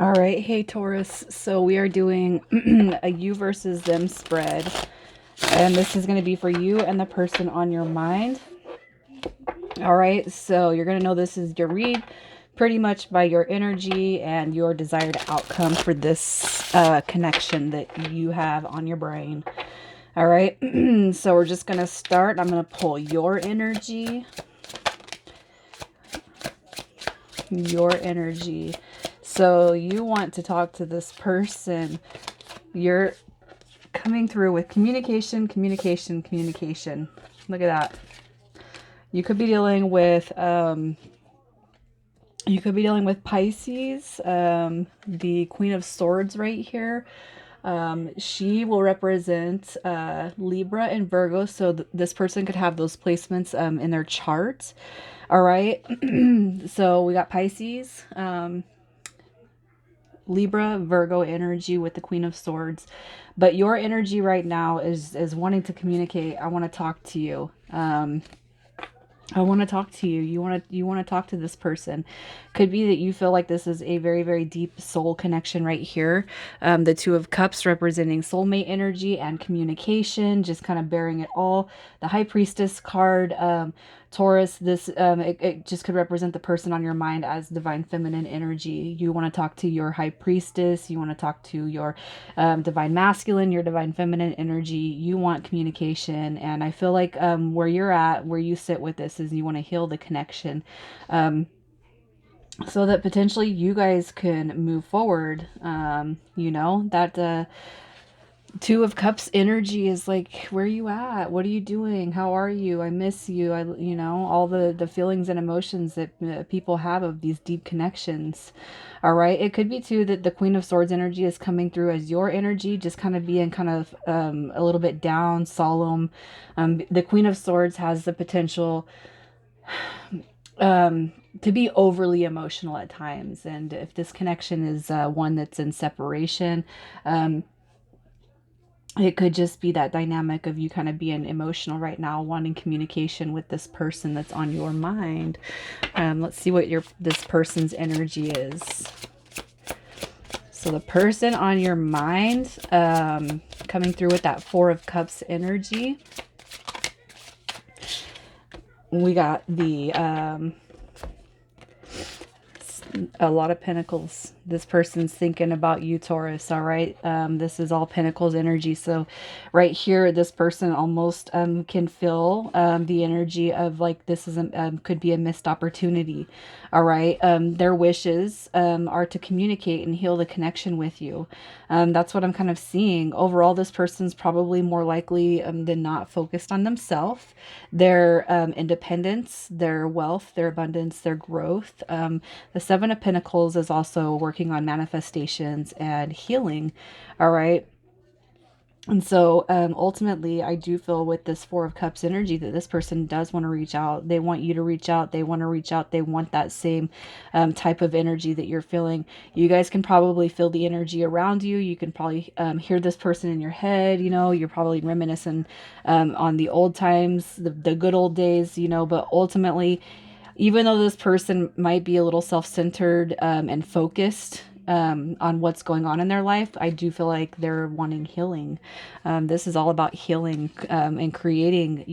All right, hey Taurus. So we are doing a you versus them spread, and this is going to be for you and the person on your mind. All right, so you're going to know this is your read pretty much by your energy and your desired outcome for this connection that you have on your brain. All right, so we're just going to start. I'm going to pull your energy, your energy. So you want to talk to this person. You're coming through with communication, communication, communication. Look at that. You could be dealing with Pisces, the Queen of Swords right here. She will represent Libra and Virgo, so this person could have those placements in their chart. All right. So we got Pisces, Libra, Virgo energy with the Queen of Swords. But your energy right now is wanting to communicate. I want to talk to you. I want to talk to you. You want to talk to this person. Could be that you feel like this is a very, very deep soul connection right here. The Two of Cups representing soulmate energy and communication, just kind of bearing it all. The High Priestess card, Taurus, this it just could represent the person on your mind as divine feminine energy. You want to talk to your High Priestess. You want to talk to your divine masculine, your divine feminine energy. You want communication. And I feel like where you're at, where you sit with this, is you want to heal the connection. So that potentially you guys can move forward. That Two of Cups energy is like, where are you at? What are you doing? How are you? I miss you. All the feelings and emotions that people have of these deep connections. All right. It could be too that the Queen of Swords energy is coming through as your energy, just kind of being kind of a little bit down, solemn. The Queen of Swords has the potential to be overly emotional at times. And if this connection is one that's in separation, it could just be that dynamic of you kind of being emotional right now, wanting communication with this person that's on your mind. Let's see what this person's energy is. So the person on your mind, coming through with that Four of Cups energy. We got the a lot of pentacles. This person's thinking about you, Taurus. All right. This is all pentacles energy. So right here, this person almost can feel the energy of like this is could be a missed opportunity. All right. Their wishes are to communicate and heal the connection with you. That's what I'm kind of seeing. Overall, this person's probably more likely than not focused on themselves, their independence, their wealth, their abundance, their growth. The Seven of Pentacles is also working on manifestations and healing. All right. And so ultimately, I do feel with this Four of Cups energy that this person does want to reach out. They want you to reach out. They want to reach out. They want that same type of energy that you're feeling. You guys can probably feel the energy around you. You can probably hear this person in your head. You're probably reminiscing on the old times, the good old days, but ultimately, even though this person might be a little self-centered and focused on what's going on in their life, I do feel like they're wanting healing. This is all about healing and creating,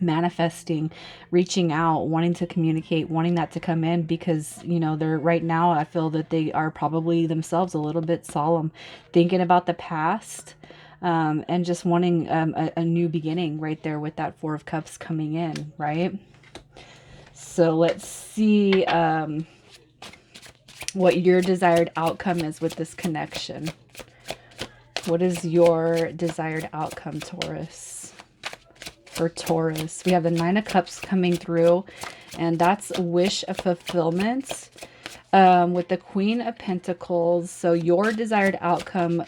manifesting, reaching out, wanting to communicate, wanting that to come in because, they're right now, I feel that they are probably themselves a little bit solemn, thinking about the past. And just wanting a new beginning right there with that Four of Cups coming in, right? So let's see what your desired outcome is with this connection. What is your desired outcome, Taurus? For Taurus, we have the Nine of Cups coming through, and that's a wish of fulfillment. With the Queen of Pentacles. So your desired outcome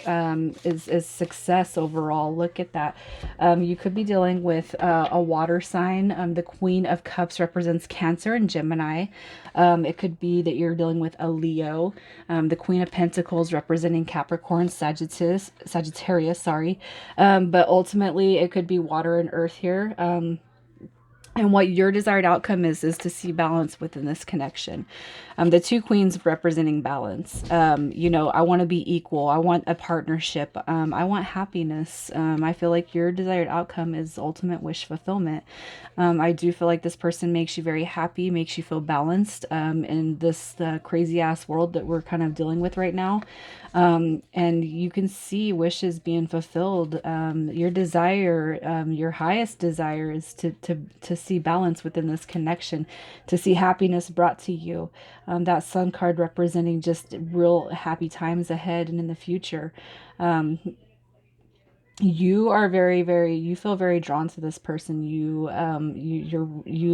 is success overall. Look at that. You could be dealing with a water sign. The Queen of Cups represents Cancer and Gemini. It could be that you're dealing with a Leo. The Queen of Pentacles representing Capricorn, Sagittarius, sorry. But ultimately it could be water and earth here. And what your desired outcome is to see balance within this connection. The two queens representing balance. You know, I want to be equal. I want a partnership. I want happiness. I feel like your desired outcome is ultimate wish fulfillment. I do feel like this person makes you very happy, makes you feel balanced in this crazy ass world that we're kind of dealing with right now. And you can see wishes being fulfilled. Your desire, your highest desire is to see balance within this connection, to see happiness brought to you. That sun card representing just real happy times ahead and in the future. Um, you are you feel very drawn to this person. You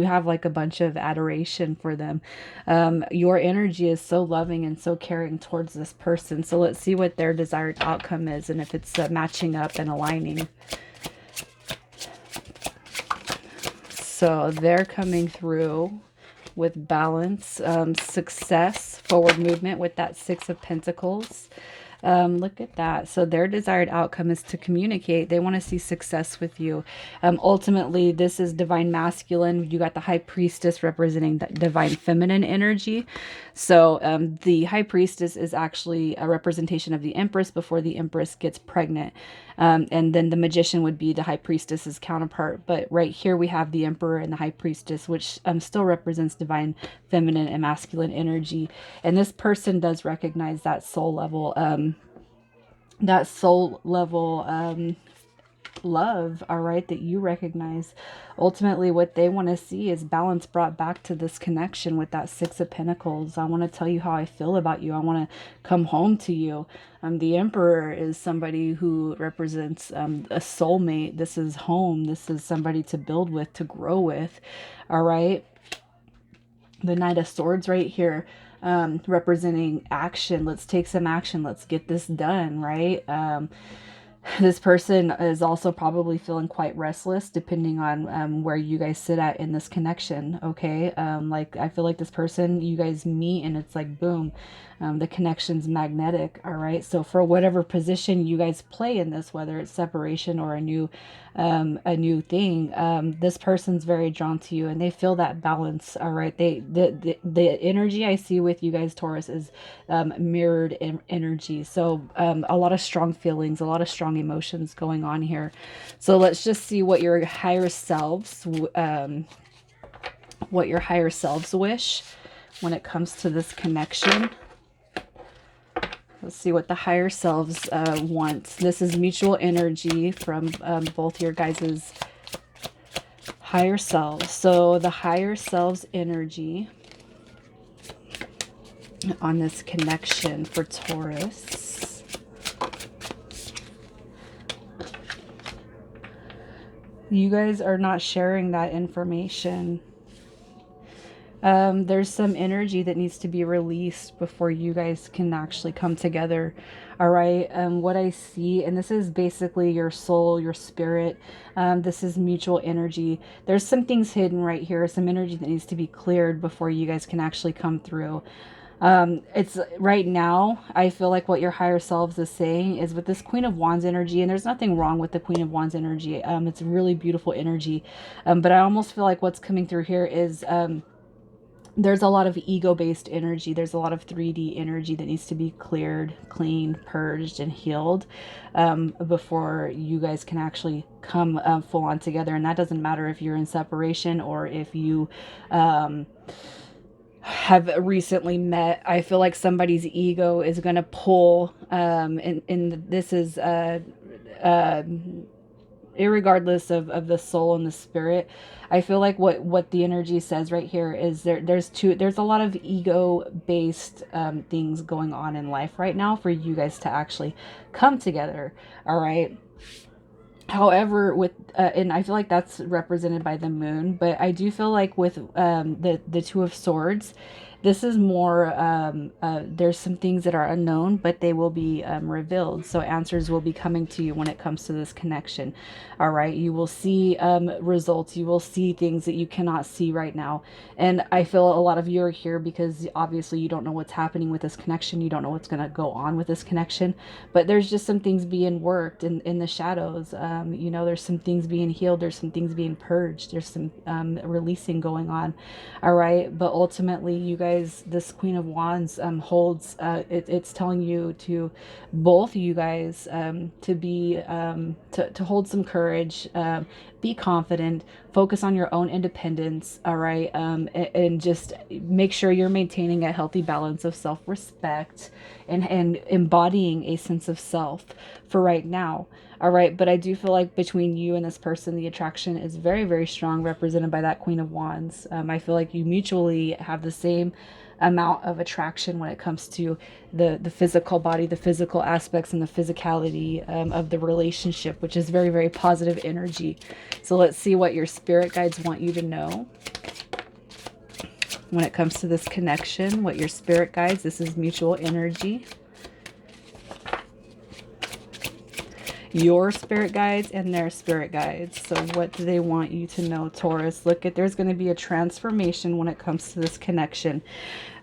have like a bunch of adoration for them. Your energy is so loving and so caring towards this person. So let's see what their desired outcome is and if it's matching up and aligning. So they're coming through with balance, success, forward movement with that Six of Pentacles. Look at that. So their desired outcome is to communicate. They want to see success with you. Ultimately, this is divine masculine. You got the high priestess representing that divine feminine energy. So the high priestess is actually a representation of the empress before the empress gets pregnant. And then the magician would be the high priestess's counterpart. But right here we have the emperor and the high priestess, which still represents divine feminine and masculine energy. And this person does recognize that soul level, love, all right, that you recognize. Ultimately, what they want to see is balance brought back to this connection with that Six of Pentacles. I want to tell you how I feel about you. I want to come home to you. The Emperor is somebody who represents a soulmate. This is home. This is somebody to build with, to grow with, all right? The Knight of Swords right here, representing action. Let's take some action. Let's get this done, right? This person is also probably feeling quite restless depending on where you guys sit at in this connection, okay? Like, I feel like this person, you guys meet and it's like, boom, the connection's magnetic, all right? So for whatever position you guys play in this, whether it's separation or a new thing, this person's very drawn to you and they feel that balance, all right? The energy I see with you guys, Taurus, is mirrored energy. So a lot of strong feelings, a lot of strong emotions going on here. So let's just see what your higher selves wish when it comes to this connection. Let's see what the higher selves want. This is mutual energy from both your guys' higher selves. So the higher selves energy on this connection for Taurus. You guys are not sharing that information. There's some energy that needs to be released before you guys can actually come together. All right. What I see, and this is basically your soul, your spirit. This is mutual energy. There's some things hidden right here, some energy that needs to be cleared before you guys can actually come through. It's right now, I feel like what your higher selves is saying is with this Queen of Wands energy, and there's nothing wrong with the Queen of Wands energy. It's really beautiful energy. But I almost feel like what's coming through here is, there's a lot of ego-based energy. There's a lot of 3D energy that needs to be cleared, cleaned, purged, and healed before you guys can actually come full on together. And that doesn't matter if you're in separation or if you have recently met. I feel like somebody's ego is going to pull, and this is irregardless of the soul and the spirit. I feel like what the energy says right here is there's a lot of ego based things going on in life right now for you guys to actually come together, all right? However, with and I feel like that's represented by the moon, but I do feel like with the Two of Swords, This is more, there's some things that are unknown, but they will be revealed. So answers will be coming to you when it comes to this connection. All right. You will see results. You will see things that you cannot see right now. And I feel a lot of you are here because obviously you don't know what's happening with this connection. You don't know what's going to go on with this connection. But there's just some things being worked in the shadows. There's some things being healed. There's some things being purged. There's some releasing going on. All right. But ultimately, you guys, this Queen of Wands holds, it's telling you to, both you guys, to be, to hold some courage, be confident, focus on your own independence. All right. And just make sure you're maintaining a healthy balance of self-respect and embodying a sense of self for right now. All right. But I do feel like between you and this person, the attraction is very, very strong, represented by that Queen of Wands. I feel like you mutually have the same amount of attraction when it comes to the physical body, the physical aspects, and the physicality of the relationship, which is very, very positive energy. So let's see what your spirit guides want you to know when it comes to this connection. What your spirit guides, this is mutual energy. Your spirit guides and their spirit guides. So what do they want you to know, Taurus? Look at, there's going to be a transformation when it comes to this connection.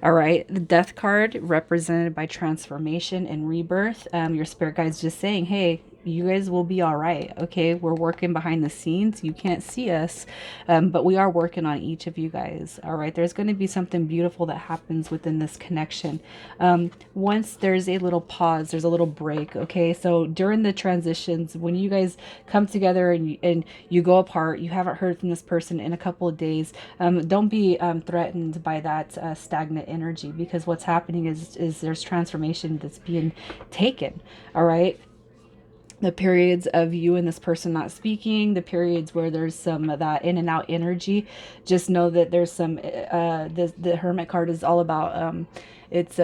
All right. The death card represented by transformation and rebirth. Your spirit guide's just saying, hey, you guys will be all right. Okay. We're working behind the scenes. You can't see us, but we are working on each of you guys. All right. There's going to be something beautiful that happens within this connection. Once there's a little pause, there's a little break. Okay. So during the transitions, when you guys come together and you go apart, you haven't heard from this person in a couple of days. Don't be threatened by that stagnant energy, because what's happening is there's transformation that's being taken. All right. The periods of you and this person not speaking, the periods where there's some of that in and out energy, just know that there's some, the Hermit card is all about, it's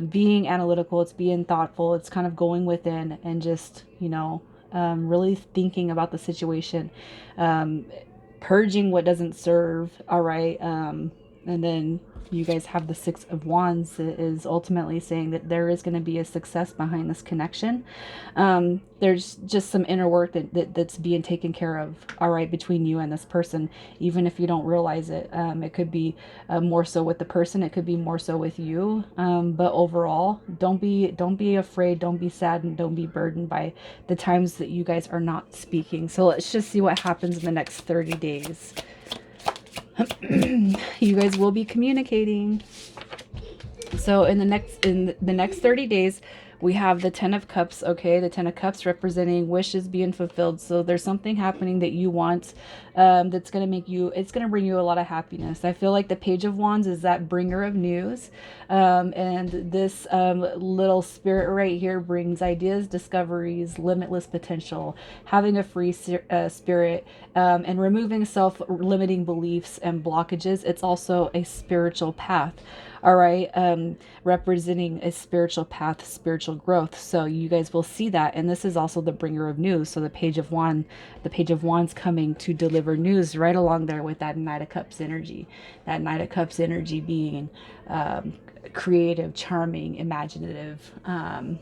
being analytical, it's being thoughtful, it's kind of going within and just, really thinking about the situation, purging what doesn't serve. All right. And then you guys have the Six of Wands that is ultimately saying that there is going to be a success behind this connection. There's just some inner work that's being taken care of, all right, between you and this person, even if you don't realize it. It could be more so with the person, it could be more so with you. But overall, don't be afraid, don't be sad, and don't be burdened by the times that you guys are not speaking. So let's just see what happens in the next 30 days. You guys will be communicating. So in the next 30 days, we have the Ten of Cups. Okay, the Ten of Cups representing wishes being fulfilled. So there's something happening that you want, that's going to make you, it's going to bring you a lot of happiness. I feel like the Page of Wands is that bringer of news. And this little spirit right here brings ideas, discoveries, limitless potential, having a free spirit, and removing self-limiting beliefs and blockages. It's also a spiritual path. All right. Representing a spiritual path, spiritual growth. So you guys will see that. And this is also the bringer of news. So the Page of Wands coming to deliver news right along there with that Knight of Cups energy. That Knight of Cups energy being creative, charming, imaginative. All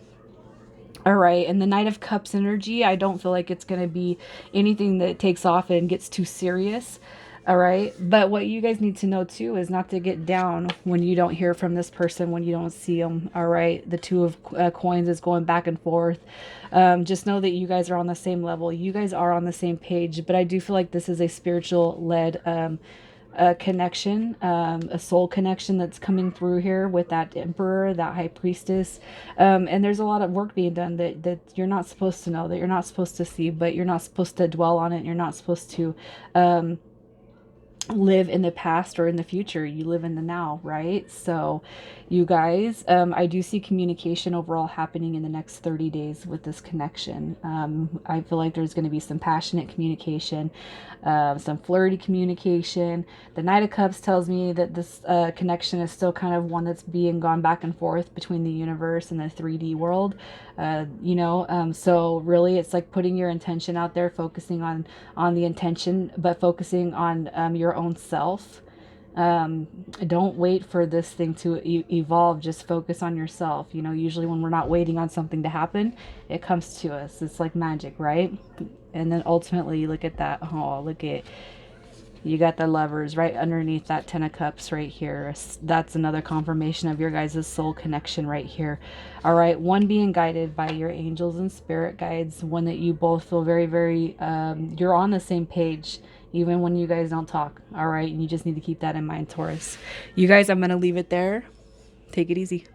right. And the Knight of Cups energy, I don't feel like it's going to be anything that takes off and gets too serious. All right. But what you guys need to know too is not to get down when you don't hear from this person, when you don't see them. All right. The Two of Coins is going back and forth. Just know that you guys are on the same level. You guys are on the same page. But I do feel like this is a spiritual led connection, a soul connection that's coming through here with that Emperor, that High Priestess. And there's a lot of work being done that you're not supposed to know, that you're not supposed to see, but you're not supposed to dwell on it. You're not supposed to live in the past or in the future. You live in the now, right? So you guys, I do see communication overall happening in the next 30 days with this connection. I feel like there's going to be some passionate communication, some flirty communication. The Knight of Cups tells me that this connection is still kind of one that's being gone back and forth between the universe and the 3D world. So really it's like putting your intention out there, focusing on the intention, but focusing on your own self. Don't wait for this thing to evolve. Just focus on yourself. You know, usually when we're not waiting on something to happen, it comes to us. It's like magic, right? And then ultimately, look at that. Oh, look at, you got the Lovers right underneath that Ten of Cups right here. That's another confirmation of your guys' soul connection right here. All right, one being guided by your angels and spirit guides. One that you both feel very, very, you're on the same page, even when you guys don't talk. All right, and you just need to keep that in mind, Taurus. You guys, I'm going to leave it there. Take it easy.